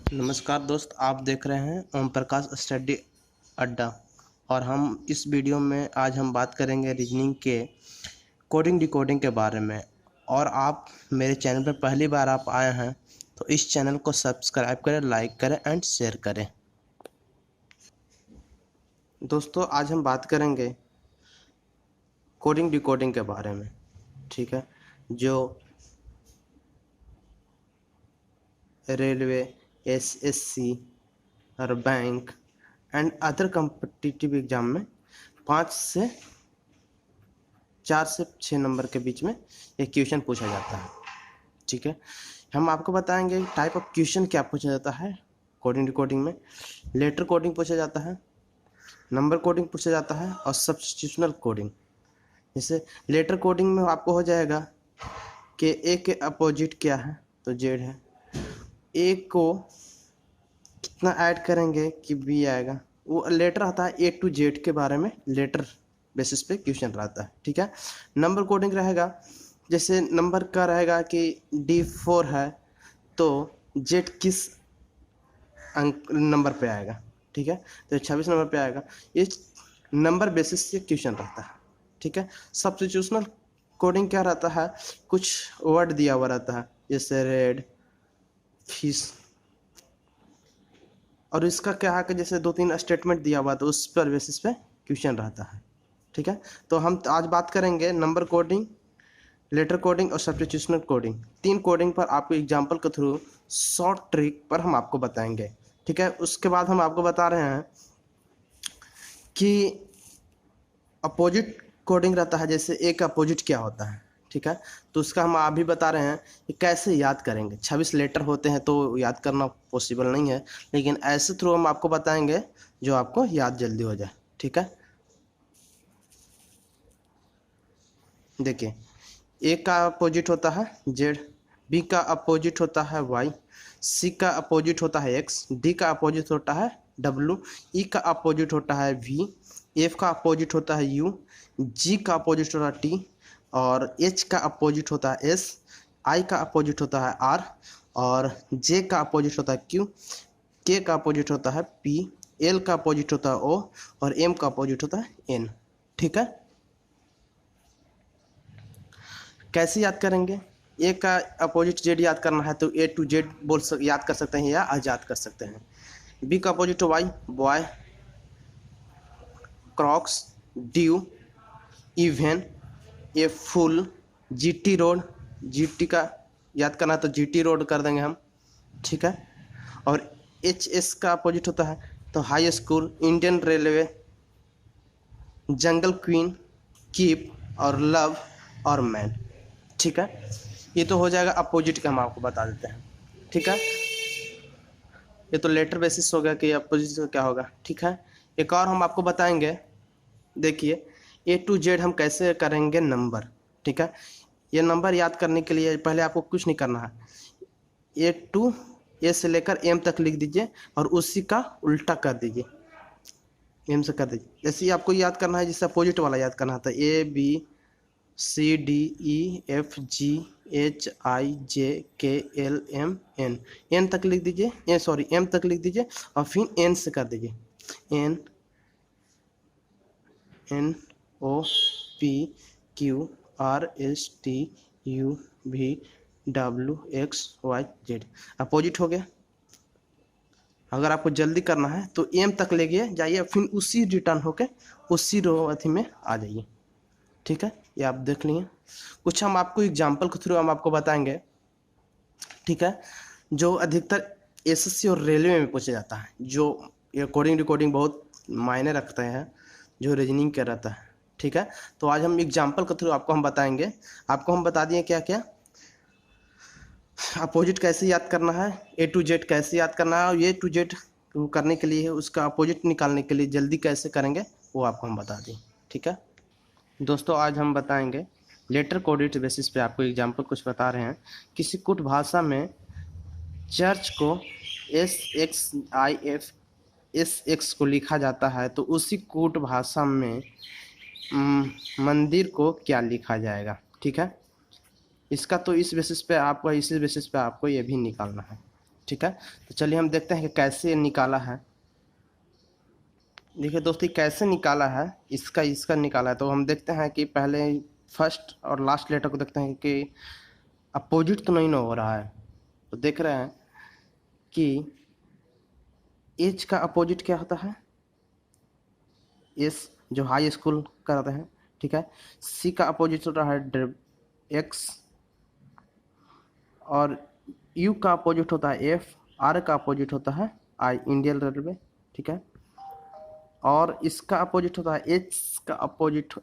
नमस्कार दोस्त, आप देख रहे हैं ओम प्रकाश स्टडी अड्डा। और हम इस वीडियो में आज हम बात करेंगे रीजनिंग के कोडिंग डिकोडिंग के बारे में। और आप मेरे चैनल पर पहली बार आप आए हैं तो इस चैनल को सब्सक्राइब करें, लाइक करें एंड शेयर करें। दोस्तों, आज हम बात करेंगे कोडिंग डिकोडिंग के बारे में। ठीक है, जो रेलवे, एसएससी और bank and other competitive exam में 4 से 6 नंबर के बीच में एक क्वेश्चन पूछा जाता है। ठीक है, हम आपको बताएंगे टाइप ऑफ क्वेश्चन क्या पूछा जाता है कोडिंग डिकोडिंग में। लेटर कोडिंग पूछा जाता है, नंबर कोडिंग पूछा जाता है और सब्स्टिट्यूशनल कोडिंग। जैसे लेटर कोडिंग में आपको हो जाएगा कि ए के अपोजिट क्या है, तो जेड है। ए को कितना ऐड करेंगे कि बी आएगा, वो लेटर आता है ए टू जेड के बारे में, लेटर बेसिस पे क्वेश्चन रहता है। ठीक है, नंबर कोडिंग रहेगा, जैसे नंबर का रहेगा कि D4 है तो जेड किस अंक नंबर पे आएगा। ठीक है, तो 26 नंबर पे आएगा। ये नंबर बेसिस से क्वेश्चन रहता है। ठीक है, सब्स्टिट्यूशनल कोडिंग क्या रहता है, कुछ वर्ड दिया हुआ रहता है जैसे रेड, फिश, और इसका क्या है कि जैसे 2-3 स्टेटमेंट दिया हुआ तो उस पर बेसिस पे क्वेश्चन रहता है। ठीक है, तो हम आज बात करेंगे नंबर कोडिंग, लेटर कोडिंग और सब्स्टिट्यूशनल कोडिंग। 3 कोडिंग पर आपको एग्जांपल के थ्रू शॉर्ट ट्रिक पर हम आपको बताएंगे। ठीक है, उसके बाद हम आपको बता रहे हैं कि अपोजिट कोडिंग रहता है, जैसे ए का अपोजिट क्या होता है। ठीक है, तो उसका हम अभी बता रहे हैं कि कैसे याद करेंगे। 26 लेटर होते हैं तो याद करना पॉसिबल नहीं है, लेकिन ऐसे थ्रू हम आपको बताएंगे जो आपको याद जल्दी हो जाए। ठीक है, देखिए, ए का अपोजिट होता है जेड, बी का अपोजिट होता है वाई, सी का अपोजिट होता है एक्स, डी का अपोजिट होता है डब्ल्यू, ई का अपोजिट होता है वी, एफ का अपोजिट होता है यू, जी का अपोजिट होता है टी, और एच का अपोजिट होता है एस, आई का अपोजिट होता है आर, और जे का अपोजिट होता है क्यू, के का अपोजिट होता है पी, एल का अपोजिट होता है ओ, और एम का अपोजिट होता है एन। ठीक है, कैसे याद करेंगे। ए का अपोजिट जेड याद करना है तो ए टू जेड याद कर सकते हैं या आजाद कर सकते हैं। बी का opposite Y, boy, crocs, dew, even, A full, GT road, GT का याद करना है तो जीटी रोड कर देंगे हम। ठीक है, और एच एस का अपोजिट होता है तो हाई स्कूल, इंडियन रेलवे, जंगल क्वीन, कीप, और लव, और मैन। ठीक है, ये तो हो जाएगा अपोजिट का, हम आपको बता देते हैं। ठीक है, ये तो लेटर बेसिस हो गया कि अपोजिट का क्या होगा। ठीक है, एक और हम आपको बताएंगे, देखिए ए टू जेड हम कैसे करेंगे नंबर। ठीक है, ये नंबर याद करने के लिए पहले आपको कुछ नहीं करना है, ए टू ए से लेकर एम तक लिख दीजिए और उसी का उल्टा कर दीजिए, एम से कर दीजिए। जैसे ही आपको याद करना है, जिससे अपोजिट वाला याद करना था, A B C D E F G H I J K L M N, N तक लिख दीजिए, एम तक लिख दीजिए और फिर एन से कर दीजिए, N N O P Q R S T U V W X Y Z. Opposite हो गया। अगर आपको जल्दी करना है तो एम तक ले गए जाइए, फिर उसी रिटर्न होके उसी रो अथी में आ जाइए। ठीक है, ये आप देख लिए। कुछ हम आपको एग्जाम्पल के थ्रू हम आपको बताएंगे। ठीक है, जो अधिकतर एसएससी और रेलवे में पूछा जाता है, जो ये कोडिंग डिकोडिंग बहुत मायने रखते हैं, जो रीजनिंग का रहता है। ठीक है, तो आज हम एग्जाम्पल के थ्रू आपको हम बताएंगे। आपको हम बता दिए क्या क्या अपोजिट कैसे याद करना है, ए टू जेड कैसे याद करना है, और ए टू जेड करने के लिए उसका अपोजिट निकालने के लिए जल्दी कैसे करेंगे वो आपको हम बता दें। ठीक है दोस्तों, आज हम बताएंगे लेटर कोडेड बेसिस पे आपको एग्जाम्पल कुछ बता रहे हैं। किसी कुछ भाषा में चर्च को SXIF को लिखा जाता है तो उसी कूट भाषा में मंदिर को क्या लिखा जाएगा। ठीक है, इसका तो इसी बेसिस पे आपको ये भी निकालना है। ठीक है। तो चलिए हम देखते हैं कि कैसे निकाला है। देखिए दोस्तों कैसे निकाला है, इसका निकाला है। तो हम देखते हैं कि पहले फर्स्ट और लास्ट लेटर को देखते हैं कि अपोजिट तो नहीं ना हो रहा है। तो देख रहे हैं कि एच का अपोजिट क्या होता है, एस जो हाई स्कूल कराते हैं, ठीक है। सी का अपोजिट हो रहा है एक्स, और यू का अपोजिट होता है एफ, आर का अपोजिट होता है आई, इंडियन रेलवे, ठीक है। और इसका अपोजिट होता है एच का अपोजिट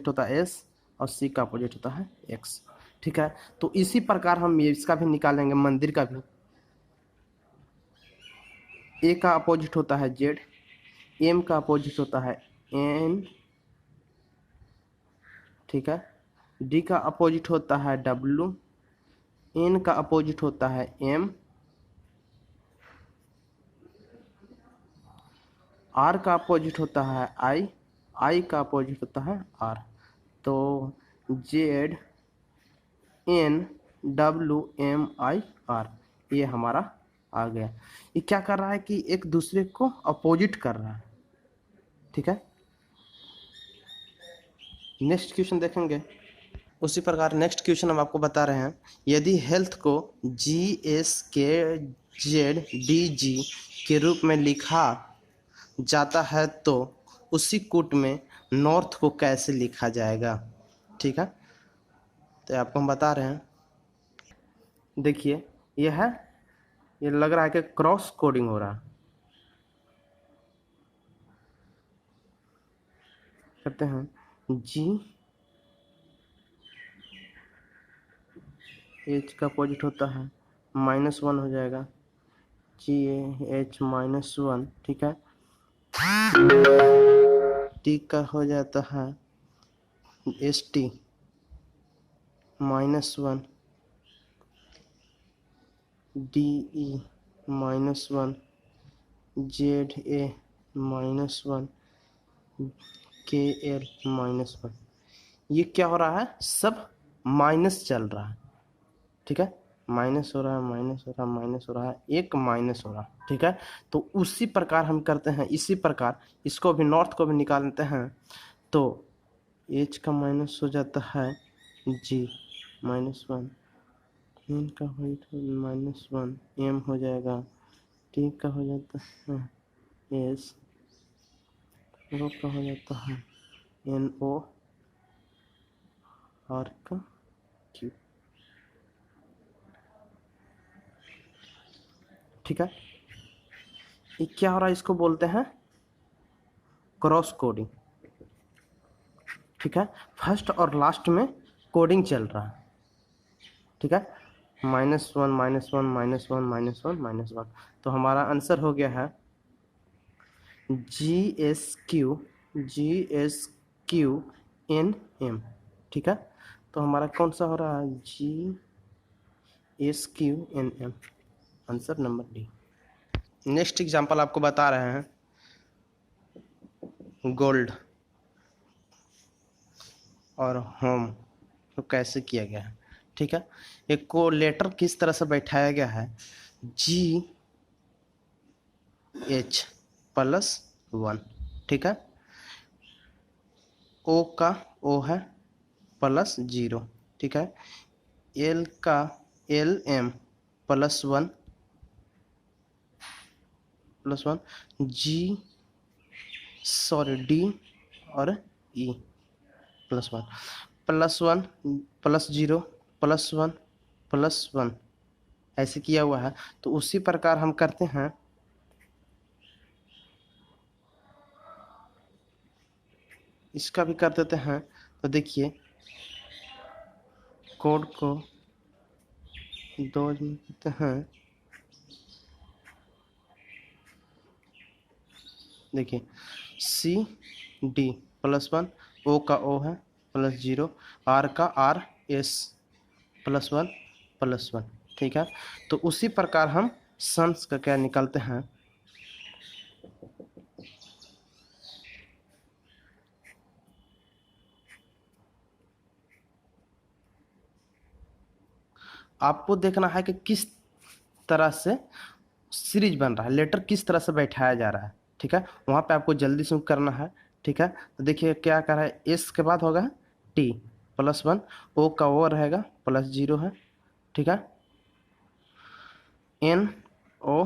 होता है एस, और सी का अपोजिट होता है एक्स, ठीक है। तो इसी प्रकार हम ये इसका भी निकालेंगे, मंदिर का भी। ए का अपोजिट होता है जेड, एम का अपोजिट होता है एन, ठीक है। डी का अपोजिट होता है डब्लू, एन का अपोजिट होता है एम, आर का अपोजिट होता है आई, आई का अपोजिट होता है आर। तो Z N W M I R, ये हमारा आ गया। ये क्या कर रहा है कि एक दूसरे को अपोजिट कर रहा है, ठीक है। नेक्स्ट क्वेश्चन देखेंगे। उसी प्रकार नेक्स्ट क्वेश्चन हम आपको बता रहे हैं, यदि हेल्थ को जी एस के जेड डी जी के रूप में लिखा जाता है तो उसी कूट में नॉर्थ को कैसे लिखा जाएगा, ठीक है। तो आपको हम बता रहे हैं, देखिए यह है, ये लग रहा है कि क्रॉस कोडिंग हो रहा है। करते हैं जी एच का अपोजिट होता है -1 हो जाएगा, जी एच -1, ठीक है। टी का हो जाता है S T -1, D E -1, Z A -1, के एल -1। ये क्या हो रहा है, सब माइनस चल रहा है, ठीक है। माइनस हो रहा है, माइनस हो रहा है, माइनस हो रहा है, एक माइनस हो रहा है, ठीक है। तो उसी प्रकार हम करते हैं, इसी प्रकार इसको भी नॉर्थ को भी निकाल लेते हैं। तो एच का माइनस हो जाता है जी -1, एन का हो -1, एम हो जाएगा, टी का हो जाता है एस, ओ का हो जाता है एन ओ, आर का क्यू, ठीक है। ये क्या हो रहा है, इसको बोलते हैं क्रॉस कोडिंग, ठीक है। फर्स्ट और लास्ट में कोडिंग चल रहा है, ठीक है। -1 -1 -1 -1 -1। तो हमारा आंसर हो गया है GSQ ठीक है। तो हमारा कौन सा हो रहा है, GSQNM, answer number D. Next example आपको बता रहे हैं, गोल्ड और होम तो कैसे किया गया है, ठीक है। एक को लेटर किस तरह से बैठाया गया है, GH+1, ठीक है। ओ का ओ है +0, ठीक है। एल का LM +1, डी और ई +1, +1 +0 +1 +1, ऐसे किया हुआ है। तो उसी प्रकार हम करते हैं, इसका भी कर देते हैं। तो देखिए कोड को 2 में करते हैं, देखिए CD+1, ओ का ओ है +0, आर का आर एस +1 +1, ठीक है। तो उसी प्रकार हम सन्स का क्या निकालते हैं, आपको देखना है कि किस तरह से सीरीज बन रहा है, लेटर किस तरह से बैठाया जा रहा है, ठीक है, वहाँ पे आपको जल्दी से करना है, ठीक है। तो देखिए क्या कर रहा है, एस के बाद होगा टी +1, ओ का ओ रहेगा +0 है, ठीक है, एन ओ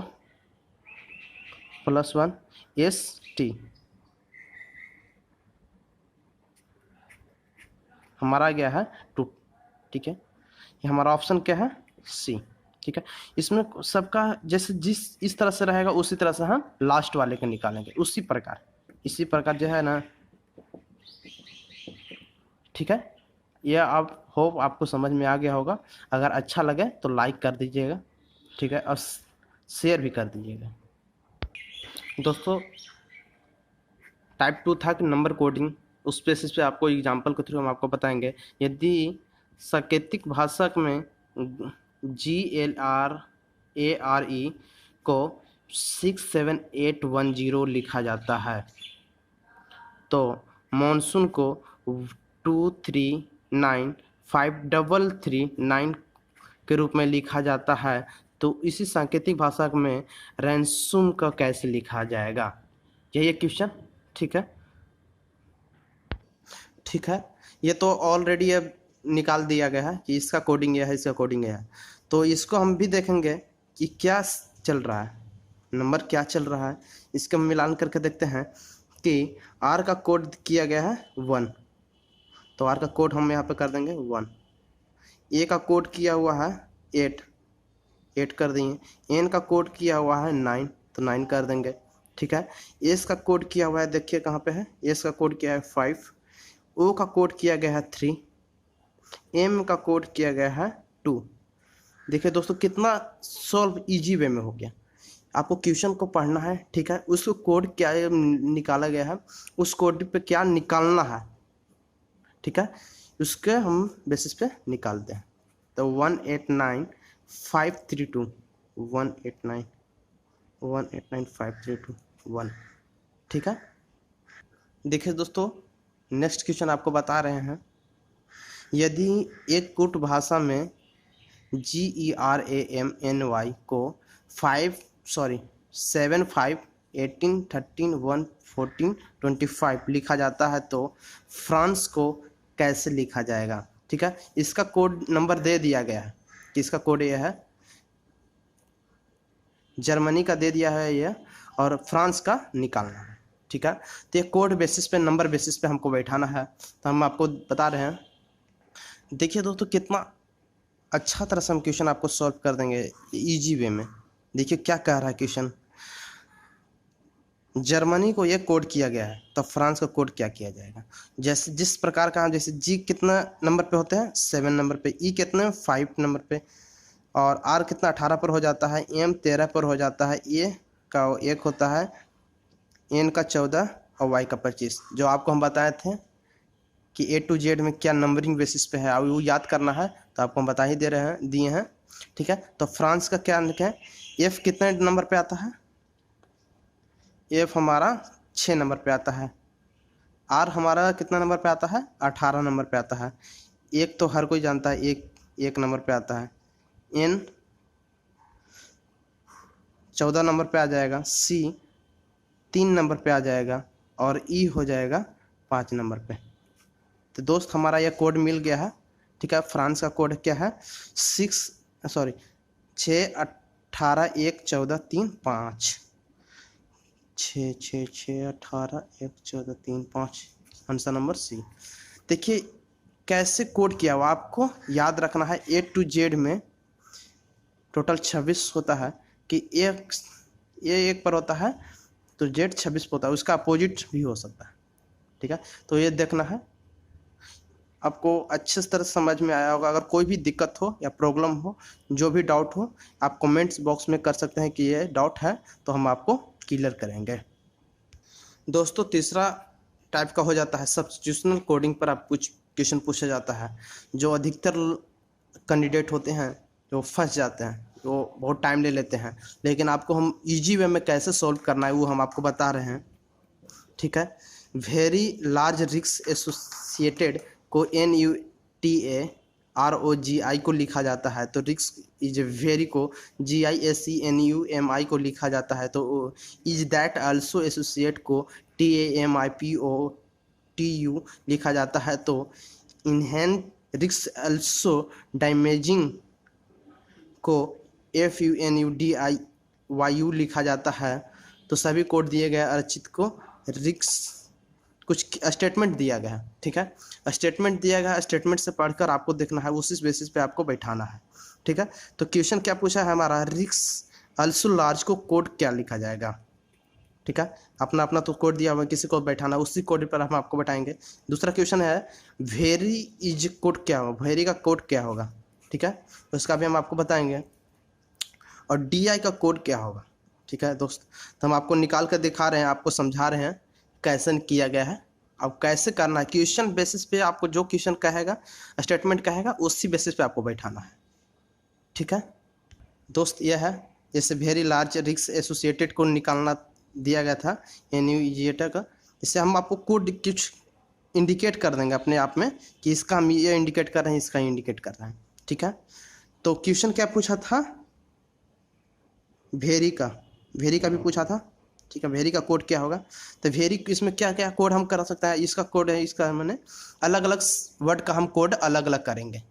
+1 एस टी, हमारा गया है 2, ठीक है। ये हमारा ऑप्शन क्या है, सी, ठीक है। इसमें सबका जैसे जिस इस तरह से रहेगा उसी तरह से हम लास्ट वाले का निकालेंगे, उसी प्रकार इसी प्रकार जो है ना, ठीक है। यह आप होप आपको समझ में आ गया होगा। अगर अच्छा लगे तो लाइक कर दीजिएगा, ठीक है, और शेयर भी कर दीजिएगा। दोस्तों टाइप 2 था कि नंबर कोडिंग, उस बेसिस पे आपको एग्जांपल के थ्रू हम आपको बताएंगे। यदि सांकेतिक भाषा में GLRARE को 67810 लिखा जाता है, तो मॉनसून को 2395339 के रूप में लिखा जाता है, तो इसी सांकेतिक भाषा में रैनसूम का कैसे लिखा जाएगा, यही एक क्वेश्चन, ठीक है। ठीक है, ये तो ऑलरेडी अब निकाल दिया गया है कि इसका कोडिंग यह है, इसका कोडिंग यह है। तो इसको हम भी देखेंगे कि क्या चल रहा है, नंबर क्या चल रहा है, इसका मिलान करके देखते हैं कि आर का कोड किया गया है 1, तो आर का कोड हम यहाँ पे कर देंगे 1। ए का कोड किया हुआ है 8 कर देंगे। एन का कोड किया हुआ है 9, तो 9 कर देंगे, ठीक है। एस का कोड किया हुआ है, देखिए कहाँ पे है, एस का कोड किया है 5, ओ का कोड किया गया है 3, एम का कोड किया गया है 2। देखिए दोस्तों कितना सॉल्व इजी वे में हो गया। आपको क्वेश्चन को पढ़ना है, ठीक है, उसको कोड क्या निकाला गया है, उस कोड पे क्या निकालना है, ठीक है, उसके हम बेसिस पे निकालते हैं। तो 1895321 1895321, ठीक है। देखिए दोस्तों नेक्स्ट क्वेश्चन आपको बता रहे हैं, यदि एक कूट भाषा में GERAMNY को 7 5 18 13 1 14 25 लिखा जाता है, तो फ्रांस को कैसे लिखा जाएगा, ठीक है। इसका कोड नंबर दे दिया गया है कि इसका कोड यह है, जर्मनी का दे दिया है यह, और फ्रांस का निकालना है, ठीक है। तो ये कोड बेसिस पे, नंबर बेसिस पे हमको बैठाना है, तो हम आपको बता रहे हैं। देखिए दोस्तों कितना अच्छा तरह से हम क्वेश्चन आपको सॉल्व कर देंगे इजी वे में। देखिए क्या कह रहा है क्वेश्चन, जर्मनी को ये कोड किया गया है, तो फ्रांस का कोड क्या किया जाएगा। जैसे जिस प्रकार का, जैसे जी कितना नंबर पे होते हैं, 7 नंबर पे, ई कितने 5 नंबर पे, और आर कितना 18 पर हो जाता है, एम 13 पर हो जाता है, ए का 1 होता है, एन का 14 और वाई का 25। जो आपको हम बताए थे कि A to Z में क्या नंबरिंग बेसिस पे है, अब वो याद करना है, तो आपको हम बता ही दे रहे हैं, दिए हैं, ठीक है। तो फ्रांस का क्या है, एफ कितने नंबर पे आता है, एफ हमारा 6 नंबर पे आता है, आर हमारा कितना नंबर पे आता है, 18 नंबर पे आता है, एक तो हर कोई जानता है, एक नंबर पे आता है, एन 14 नंबर पे आ जाएगा, सी 3 नंबर पे आ जाएगा, और ई हो जाएगा 5 नंबर पे। तो दोस्त हमारा यह कोड मिल गया है, ठीक है। फ्रांस का कोड क्या है, 6 18 1 14 3 5, 6 6 6 18 1 14 3 5, आंसर नंबर सी। देखिए कैसे कोड किया हुआ, आपको याद रखना है। A to Z में टोटल 26 होता है, कि एक पर होता है तो Z 26 पर होता है, उसका अपोजिट भी हो सकता है, ठीक है। तो ये देखना है, आपको अच्छे तरह समझ में आया होगा। अगर कोई भी दिक्कत हो या प्रॉब्लम हो, जो भी डाउट हो, आप कमेंट्स बॉक्स में कर सकते हैं कि ये डाउट है, तो हम आपको क्लियर करेंगे। दोस्तों तीसरा टाइप का हो जाता है सब्स्टिट्यूशनल कोडिंग पर आप कुछ क्वेश्चन पूछा जाता है, जो अधिकतर कैंडिडेट होते हैं जो फंस जाते हैं, वो बहुत टाइम ले लेते हैं, लेकिन आपको हम इजी वे में कैसे सॉल्व करना है वो हम आपको बता रहे हैं, ठीक है। वेरी लार्ज रिस्क एसोसिएटेड को NUTA ROGI को लिखा जाता है, तो रिस्क इज वेरी को GISENUMI को लिखा जाता है, तो इज दैट आल्सो एसोसिएट को TAMIPOTU लिखा जाता है, तो इनहेरेंट रिस्क आल्सो डैमेजिंग को FUNUDIYU लिखा जाता है। तो सभी कोड दिए गए, अर्चित को रिस्क कुछ स्टेटमेंट दिया गया है, ठीक है, स्टेटमेंट दिया गया है, स्टेटमेंट से पढ़कर आपको देखना है, उसी बेसिस पे आपको बैठाना है, ठीक है। तो क्वेश्चन क्या पूछा है हमारा, रिस्क आल्सो लार्ज को कोड क्या लिखा जाएगा, ठीक है, अपना अपना तो कोड दिया हुआ, किसी को बैठाना, उसी कोड पर हम आपको बैठाएंगे। दूसरा क्वेश्चन है वेरी इज कोड क्या होगा, वेरी का कोड क्या होगा, ठीक है, उसका भी हम आपको बताएंगे। और DI का कोड क्या होगा, ठीक है दोस्त, तो हम आपको निकाल कर दिखा रहे हैं, आपको समझा रहे हैं कैसे किया गया है, अब कैसे करना है, क्वेश्चन बेसिस पे आपको जो क्वेश्चन कहेगा, स्टेटमेंट कहेगा, उसी बेसिस पे आपको बैठाना है, ठीक है दोस्त। यह है जैसे वेरी लार्ज रिस्क एसोसिएटेड को निकालना दिया गया था NUEGATA का, इससे हम आपको कोड कुछ इंडिकेट कर देंगे अपने आप में कि इसका हम ये इंडिकेट कर रहे हैं, इसका इंडिकेट कर रहे हैं, ठीक है। तो क्वेश्चन क्या पूछा था, वेरी का भी पूछा था, ठीक है, वेरी का कोड क्या होगा, तो वेरी इसमें क्या क्या कोड हम कर सकते हैं, इसका कोड है, इसका मैंने अलग अलग वर्ड का हम कोड अलग अलग करेंगे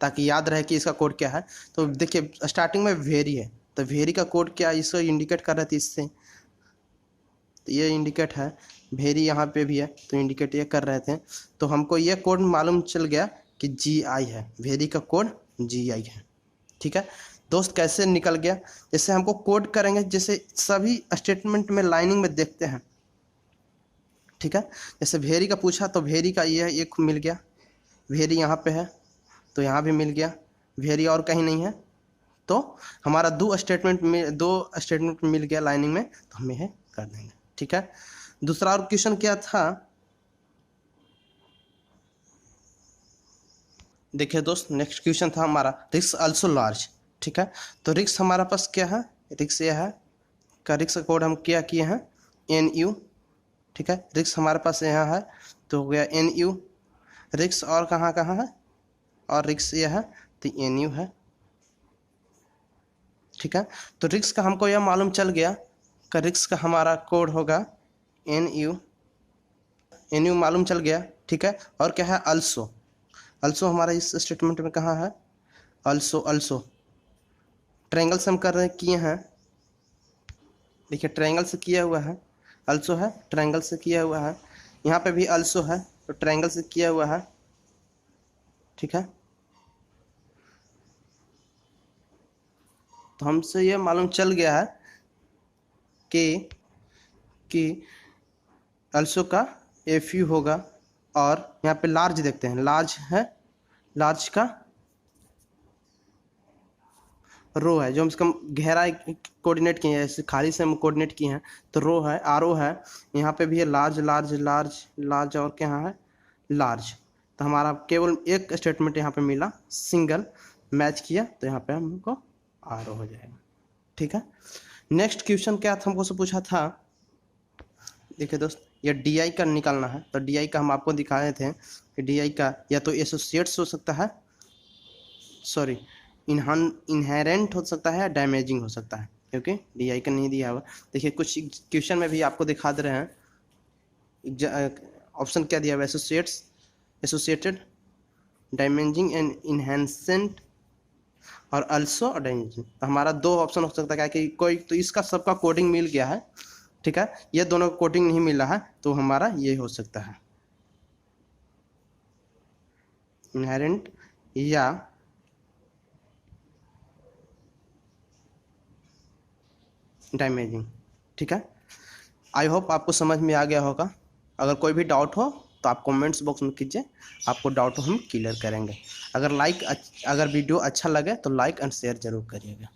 ताकि याद रहे कि इसका कोड क्या है। तो देखिए स्टार्टिंग में वेरी है, तो वेरी का कोड क्या है, इसको इंडिकेट कर रहे थे इससे, तो ये इंडिकेट है, वेरी यहाँ पे भी है, तो इंडिकेट ये कर रहे थे, तो हमको ये कोड मालूम चल गया कि GI है, वेरी का कोड GI है, ठीक है दोस्त। कैसे निकल गया, जैसे हमको कोड करेंगे, जैसे सभी स्टेटमेंट में लाइनिंग में देखते हैं, ठीक है, जैसे वेरी का पूछा तो वेरी का ये एक मिल गया, वेरी यहाँ पे है तो यहाँ भी मिल गया, वेरी और कहीं नहीं है, तो हमारा दो स्टेटमेंट मिल गया लाइनिंग में, तो हम यह कर देंगे, ठीक है। दूसरा और क्वेश्चन क्या था, देखिए दोस्त नेक्स्ट क्वेश्चन था हमारा रिस्क आल्सो लार्ज, ठीक है, तो रिस्क हमारा पास क्या है, रिस्क यह है का रिस्क कोड हम क्या किए हैं NU, ठीक है, रिस्क हमारे पास यहाँ है तो हो गया NU, रिस्क और कहाँ कहाँ है, और रिस्क यह है तो NU है, ठीक है। तो रिस्क का हमको यह मालूम चल गया का रिस्क का हमारा कोड होगा NU मालूम चल गया, ठीक है। और क्या है आल्सो अल्सो हमारा इस स्टेटमेंट में कहाँ है, अल्सो ट्रायंगल से हम कर रहे किए हैं, देखिए ट्रायंगल से किया हुआ है, अल्सो है, ट्रायंगल से किया हुआ है, यहाँ पे भी अल्सो है तो ट्रायंगल से किया हुआ है, ठीक है। तो हमसे ये मालूम चल गया है कि अल्सो का FU होगा, और यहाँ पे लार्ज देखते हैं, लार्ज है, लार्ज का रो है, जो हम इसका गहराई कोऑर्डिनेट किए हैं, ऐसे खाली से हम कोऑर्डिनेट किए हैं, तो रो है, RO है, यहाँ पे भी है लार्ज लार्ज लार्ज लार्ज, और क्या है लार्ज, तो हमारा केवल एक स्टेटमेंट यहाँ पे मिला, सिंगल मैच किया, तो यहाँ पे हमको RO हो जाएगा, ठीक है। नेक्स्ट क्वेश्चन क्या था, हमको से पूछा था, देखिए दोस्त ये DI का निकालना है, तो DI का हम आपको दिखाए थे कि DI का या तो एसोसिएट्स हो सकता है, सॉरी इनहेरेंट हो सकता है, डैमेजिंग हो सकता है, क्योंकि DI का नहीं दिया हुआ। देखिए कुछ क्वेश्चन में भी आपको दिखा दे रहे हैं, ऑप्शन क्या दिया हुआ, एसोसिएटेड, डैमेजिंग एंड इनहेंसेंट, और अल्सो डैमेजिंग। तो हमारा दो ऑप्शन हो सकता है कि कोई तो इसका सबका कोडिंग मिल गया है, ठीक है, ये दोनों कोडिंग नहीं मिला है, तो हमारा ये हो सकता है इनहेरेंट या डैमेजिंग, ठीक है। आई होप आपको समझ में आ गया होगा, अगर कोई भी डाउट हो तो आप कमेंट्स बॉक्स में कीजिए, आपको डाउट हो हम क्लियर करेंगे। अगर वीडियो अच्छा लगे तो लाइक एंड शेयर जरूर करिएगा।